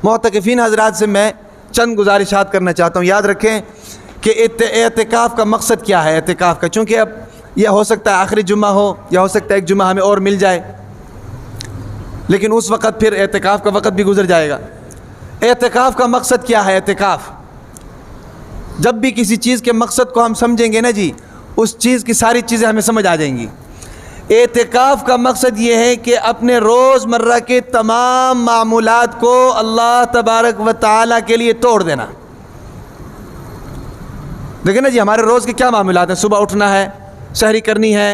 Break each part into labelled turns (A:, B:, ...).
A: मोतकफ़ीन हज़रात से मैं चंद गुजारिशात करना चाहता हूँ। याद रखें कि एतिकाफ़ का मकसद क्या है। एतिकाफ़ का, चूँकि अब यह हो सकता है आखिरी जुम्मा हो या हो सकता है एक जुम्मा हमें और मिल जाए, लेकिन उस वक़्त फिर एतिकाफ़ का वक़्त भी गुजर जाएगा। एतिकाफ़ का मकसद क्या है। एतिकाफ़, जब भी किसी चीज़ के मकसद को हम समझेंगे ना जी, उस चीज़ की सारी चीज़ें हमें समझ आ जाएंगी। एतिकाफ़ का मकसद ये है कि अपने रोज़मर्रा के तमाम मामूलात को अल्लाह तबारक व तआला के लिए तोड़ देना। देखिए ना जी, हमारे रोज़ के क्या मामूलात हैं। सुबह उठना है, सहरी करनी है,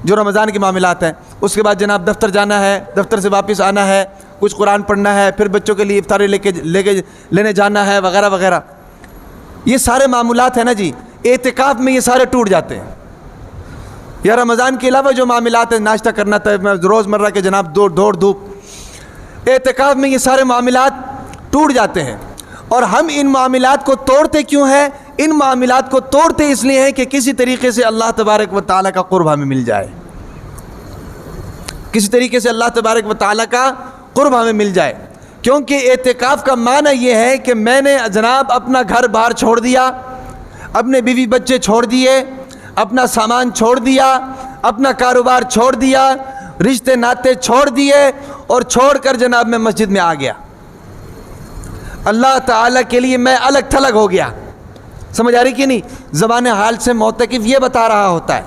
A: जो रमज़ान के मामूलात हैं। उसके बाद जनाब दफ्तर जाना है, दफ्तर से वापस आना है, कुछ कुरान पढ़ना है, फिर बच्चों के लिए इफ्तारी लेने जाना है, वगैरह वगैरह। ये सारे मामूलात हैं ना जी, एतिकाफ़ में ये सारे टूट जाते हैं। या रमज़ान के अलावा जो मामलात हैं, नाश्ता करना था, रोज़मर्रा के जनाब दौड़ धूप, एतिकाफ़ में ये सारे मामलात टूट जाते हैं। और हम इन मामलात को तोड़ते क्यों हैं? इन मामलात को तोड़ते इसलिए हैं कि किसी तरीके से अल्लाह तबारक व तआला का क़ुर्ब हमें मिल जाए, किसी तरीके से अल्लाह तबारक व तआला का क़ुर्ब हमें मिल जाए। क्योंकि एतिकाफ़ का माना ये है कि मैंने जनाब अपना घर बाहर छोड़ दिया, अपने बीवी बच्चे छोड़ दिए, अपना सामान छोड़ दिया, अपना कारोबार छोड़ दिया, रिश्ते नाते छोड़ दिए और छोड़कर जनाब मैं मस्जिद में आ गया। अल्लाह ताला के लिए मैं अलग थलग हो गया। समझ आ रही कि नहीं? ज़बान हाल से मोतकिफ़ ये बता रहा होता है।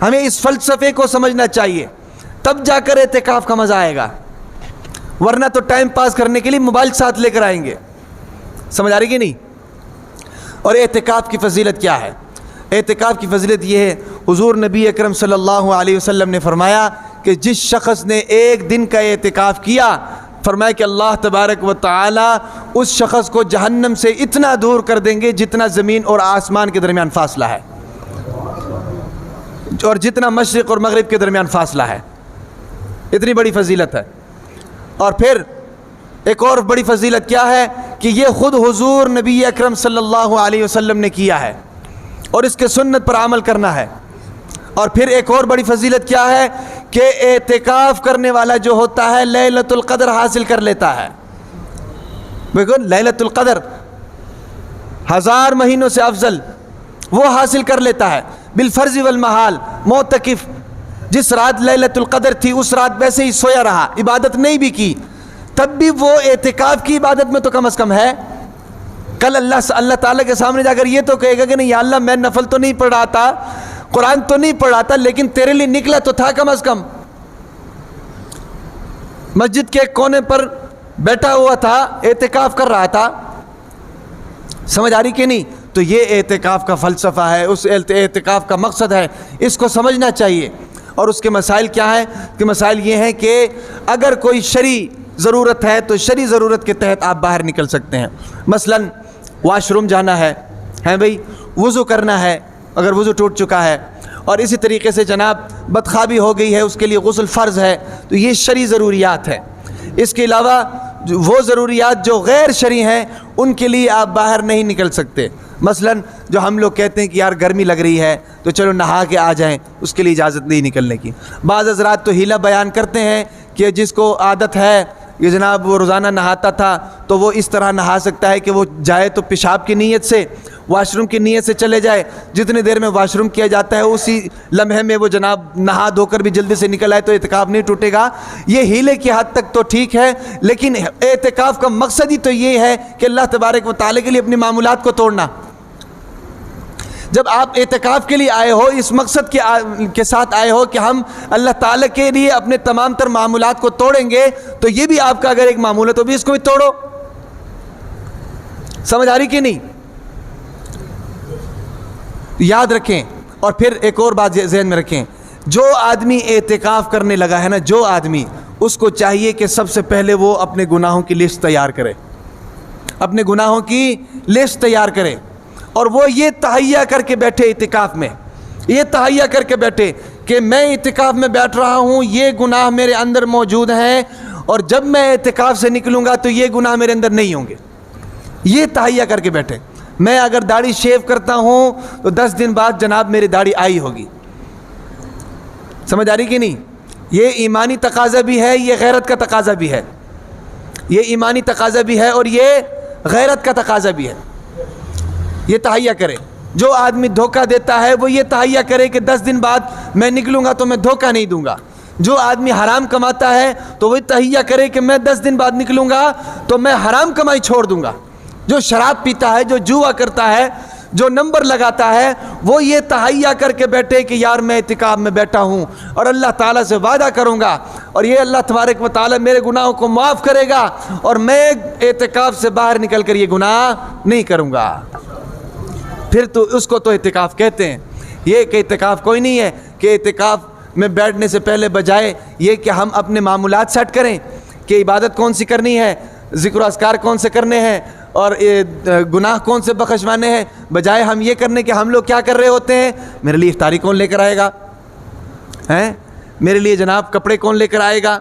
A: हमें इस फ़लसफ़े को समझना चाहिए, तब जाकर एतिकाफ़ का मज़ा आएगा, वरना तो टाइम पास करने के लिए मोबाइल साथ लेकर आएंगे। समझ आ रही कि नहीं? और एतिकाफ़ की फ़जीलत क्या है? एतिकाफ़ की फ़जीलत ये है, हुज़ूर नबी अकरम सल्लल्लाहु अलैहि वसल्लम ने फ़रमाया कि जिस शख़्स ने एक दिन का एतिकाफ़ किया, फ़रमाया कि अल्लाह तबारक व तआला उस शख़्स को जहन्नम से इतना दूर कर देंगे जितना ज़मीन और आसमान के दरमियान फ़ासला है, और जितना मशरिक़ और मग़रिब के दरमियान फ़ासला है। इतनी बड़ी फ़जीलत है। और फिर एक और बड़ी फ़जीलत क्या है कि ये ख़ुद हुज़ूर नबी अकरम सल्लल्लाहु अलैहि वसल्लम ने किया है और इसके सुन्नत पर अमल करना है। और फिर एक और बड़ी फ़जीलत क्या है कि एतिकाफ़ करने वाला जो होता है लैलतुल क़द्र हासिल कर लेता है। बिल्कुल, लैलतुल क़द्र 1000 महीनों से अफजल वो हासिल कर लेता है। बिलफ़र्ज़ वल महाल, मोतकिफ़ जिस रात लैलतुल क़द्र थी उस रात वैसे ही सोया रहा, इबादत नहीं भी की, तब भी वो एतिकाफ़ की इबादत में तो कम अज़ कम है। कल अल्लाह ताला के सामने जाकर ये तो कहेगा कि नहीं या अल्लाह, मैं नफल तो नहीं पढ़ रहा था, कुरान तो नहीं पढ़ रहा था, लेकिन तेरे लिए निकला तो था कम अज़ कम। मस्जिद के कोने पर बैठा हुआ था, एतिकाफ़ कर रहा था। समझ आ रही कि नहीं? तो ये एतिकाफ़ का फ़लसफ़ा है, उस एतिकाफ़ का मकसद है, इसको समझना चाहिए। और उसके मसाइल क्या हैं? कि मसाइल ये हैं कि अगर कोई शरई ज़रूरत है तो शरई ज़रूरत के तहत आप बाहर निकल सकते हैं। मसलन वाशरूम जाना है भाई, वज़ू करना है अगर वज़ू टूट चुका है, और इसी तरीके से जनाब बदख्वाबी हो गई है, उसके लिए गुस्ल फ़र्ज़ है, तो ये शरई ज़रूरियात है। इसके अलावा वो ज़रूरियात जो गैर शरई हैं उनके लिए आप बाहर नहीं निकल सकते। मसलन जो हम लोग कहते हैं कि यार गर्मी लग रही है तो चलो नहा के आ जाएं, उसके लिए इजाज़त नहीं निकलने की। बाज़ हज़रात तो हीला बयान करते हैं कि जिसको आदत है ये जनाब वो रोज़ाना नहाता था तो वो इस तरह नहा सकता है कि वो जाए तो पेशाब की नीयत से, वाशरूम की नीयत से चले जाए, जितनी देर में वाशरूम किया जाता है उसी लम्हे में वो जनाब नहा धोकर भी जल्दी से निकल आए तो एतिकाफ़ नहीं टूटेगा। ये हीले की हद तक तो ठीक है, लेकिन एतिकाफ़ का मकसद ही तो ये है कि अल्लाह तबारक व तआला के लिए अपनी मामूलात को तोड़ना। जब आप एतिकाफ़ के लिए आए हो, इस मकसद के साथ आए हो कि हम अल्लाह ताला के लिए अपने तमाम तर मामूलात को तोड़ेंगे, तो ये भी आपका अगर एक मामूल है तो भी इसको भी तोड़ो। समझ आ रही कि नहीं? याद रखें। और फिर एक और बात ज़हन में रखें, जो आदमी एतिकाफ़ करने लगा है ना, जो आदमी, उसको चाहिए कि सबसे पहले वो अपने गुनाहों की लिस्ट तैयार करे, अपने गुनाहों की लिस्ट तैयार करे। और वो ये तहैया करके बैठे इतिकाफ़ में, ये तहैया करके बैठे कि मैं इतिकाफ़ में बैठ रहा हूँ, ये गुनाह मेरे अंदर मौजूद हैं और जब मैं इतिकाफ़ से निकलूँगा तो ये गुनाह मेरे अंदर नहीं होंगे। ये तहैया करके बैठे। मैं अगर दाढ़ी शेव करता हूँ तो 10 दिन बाद जनाब मेरी दाढ़ी आई होगी। समझ आ रही कि नहीं? ये ईमानी तकाज़ा भी है, ये गैरत का तकाज़ा भी है। ये ईमानी तकाज़ा भी है और ये गैरत का तकाज़ा भी है। ये तहैया करे। जो आदमी धोखा देता है वो ये तहैया करे कि 10 दिन बाद मैं निकलूँगा तो मैं धोखा नहीं दूंगा। जो आदमी हराम कमाता है तो वही तहैया करे कि मैं 10 दिन बाद निकलूँगा तो मैं हराम कमाई छोड़ दूंगा। जो शराब पीता है, जो जुआ करता है, जो नंबर लगाता है, वो ये तहैया करके बैठे कि यार मैं इतिकाफ में बैठा हूँ और अल्लाह ताला से वादा करूँगा और ये अल्लाह तबारक व ताला मेरे गुनाहों को माफ़ करेगा और मैं इतिकाफ से बाहर निकल कर ये गुनाह नहीं करूँगा। फिर तो उसको तो इतिकाफ कहते हैं। ये कि इतिकाफ कोई नहीं है कि इतिकाफ में बैठने से पहले बजाय ये कि हम अपने मामूलात सेट करें कि इबादत कौन सी करनी है, ज़िक्र अस्कार कौन से करने हैं और गुनाह कौन से बख्शवाने हैं, बजाय हम ये करने के हम लोग क्या कर रहे होते हैं, मेरे लिए इफ्तारी कौन लेकर आएगा, हैं मेरे लिए जनाब कपड़े कौन लेकर आएगा,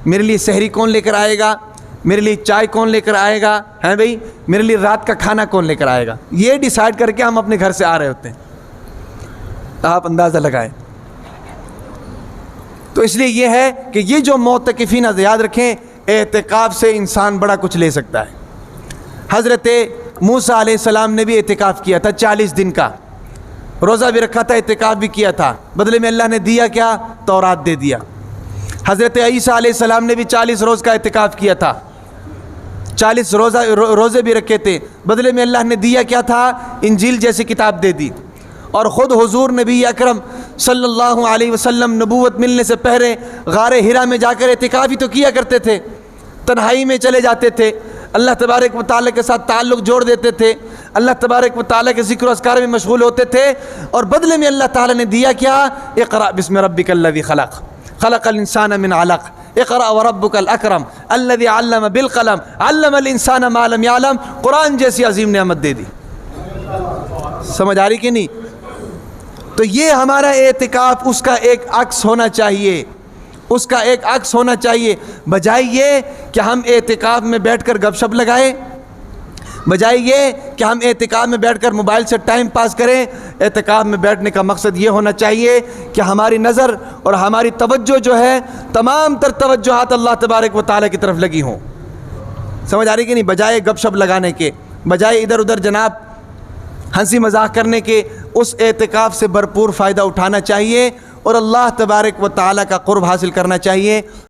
A: मेरे लिए सहरी कौन लेकर आएगा, मेरे लिए चाय कौन लेकर आएगा, हैं भाई मेरे लिए रात का खाना कौन लेकर आएगा। ये डिसाइड करके हम अपने घर से आ रहे होते हैं। आप अंदाज़ा लगाएं। तो इसलिए ये है कि ये जो मोतकिफीन, याद रखें, एतिकाफ से इंसान बड़ा कुछ ले सकता है। हज़रत मूसा अलैहिस्सलाम ने भी एतिकाफ़ किया था 40 दिन का, रोज़ा भी रखा था, एतिकाफ़ भी किया था, बदले में अल्लाह ने दिया क्या, तौरात दे दिया। हज़रत ईसा अलैहिस्सलाम ने भी 40 रोज़ का एतिकाफ़ किया था, 40 रोज़े भी रखे थे, बदले में अल्लाह ने दिया क्या था, इंजील जैसी किताब दे दी। और ख़ुद हुज़ूर नबी अकरम सल्लल्लाहु अलैहि वसल्लम नबूवत मिलने से पहले गारे हिरा में जाकर एतिकाफ़ ही तो किया करते थे, तन्हाई में चले जाते थे, अल्लाह तबारक व तआला के साथ ताल्लुक़ जोड़ देते थे, अल्लाह तबारक व तआला के ज़िक्र अस्कार में मशगूल होते थे। और बदले में अल्लाह ताला ने दिया क्या, इक़रा बिस्मि रब्बिकल्लज़ी खलक़ खलक़ल इंसान मिन अलक़ इक़रा व रब्बुकल अकरम अल्लज़ी अल्लम बिल क़लम अल्लमल इंसान मा लम यअलम। कुरान जैसी अजीम नेमत दे दी। समझ आ रही कि नहीं? तो ये हमारा एतिकाफ़ उसका एक अक्स होना चाहिए, उसका एक अक्स होना चाहिए। बजाय ये कि हम एतिकाफ़ में बैठकर गपशप लगाएं, बजाय ये कि हम एतिकाफ़ में बैठकर मोबाइल से टाइम पास करें। एतिकाफ़ में बैठने का मकसद ये होना चाहिए कि हमारी नज़र और हमारी तवज्जो जो है, तमाम तर तवज्जुहात अल्लाह तबारक व तआला की तरफ लगी हों। समझ आ रही कि नहीं? बजाय गपशप लगाने के, बजाय इधर उधर जनाब हंसी मजाक करने के, उस एतिकाफ़ से भरपूर फ़ायदा उठाना चाहिए और अल्लाह तबारक व तआला का क़ुर्ब हासिल करना चाहिए।